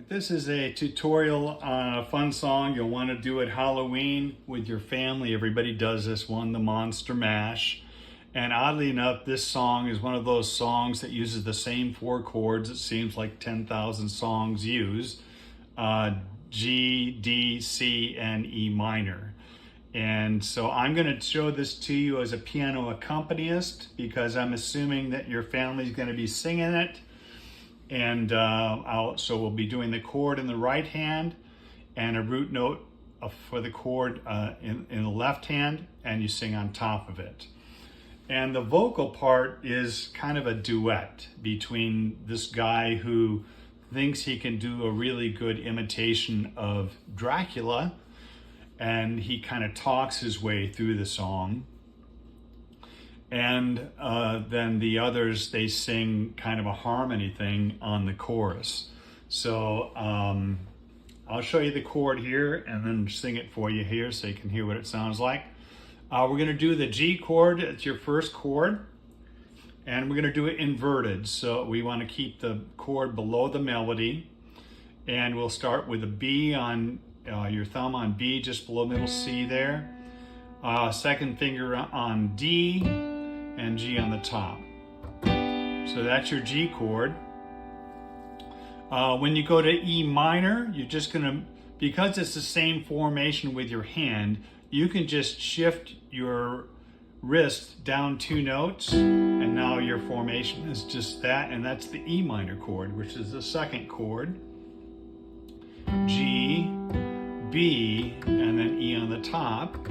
This is a tutorial on a fun song you'll want to do at Halloween with your family. Everybody does this one, the Monster Mash. And oddly enough, this song is one of those songs that uses the same four chords it seems like 10,000 songs use. G, D, C, and E minor. And so I'm going to show this to you as a piano accompanist because I'm assuming that your family's going to be singing it. And so we'll be doing the chord in the right hand and a root note for the chord in the left hand, and you sing on top of it. And the vocal part is kind of a duet between this guy who thinks he can do a really good imitation of Dracula, and he kind of talks his way through the song. And then the others, they sing kind of a harmony thing on the chorus. So I'll show you the chord here and then sing it for you here so you can hear what it sounds like. We're going to do the G chord. It's your first chord. And we're going to do it inverted. So we want to keep the chord below the melody. And we'll start with a B on your thumb on B, just below middle C there. Second finger on D. And G on the top. So that's your G chord. When you go to E minor, you're just gonna, because it's the same formation with your hand, you can just shift your wrist down 2 notes, and now your formation is just that, and that's the E minor chord, which is the second chord. G, B, and then E on the top.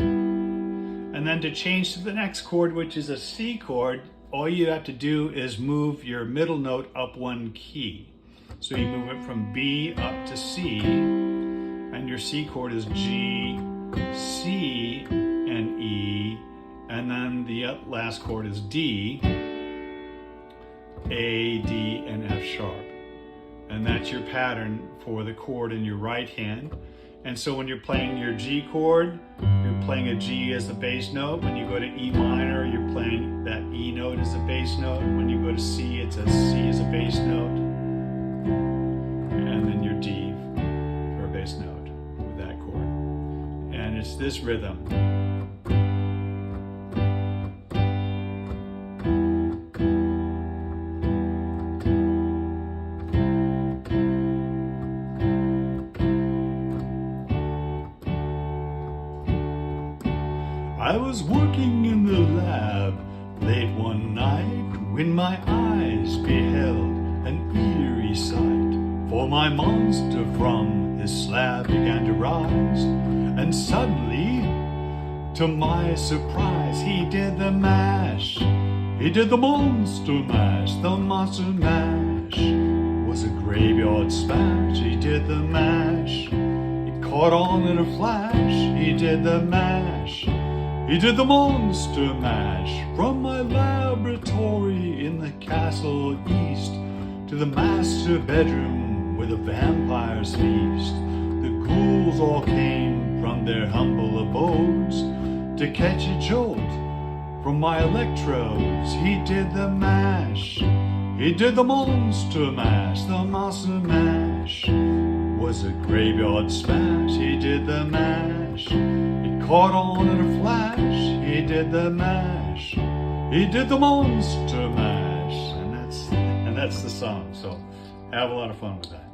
And then to change to the next chord, which is a C chord, all you have to do is move your middle note up 1 key. So you move it from B up to C, and your C chord is G, C, and E, and then the last chord is D, A, D, and F sharp. And that's your pattern for the chord in your right hand. And so when you're playing your G chord, you're playing a G as the bass note. When you go to E minor, you're playing that E note as the bass note. When you go to C, it's a C as a bass note. And then your D for a bass note with that chord. And it's this rhythm. I was working in the lab late one night when my eyes beheld an eerie sight. For my monster from his slab began to rise, and suddenly, to my surprise, he did the mash. He did the monster mash. The monster mash was a graveyard smash. He did the mash. It caught on in a flash. He did the mash. He did the monster mash from my laboratory in the castle east to the master bedroom where the vampires feast. The ghouls all came from their humble abodes to catch a jolt from my electrodes. He did the mash. He did the monster mash. The monster mash was a graveyard smash. He did the mash. It caught on in a flash. He did the mash. He did the monster mash. And that's the song. So have a lot of fun with that.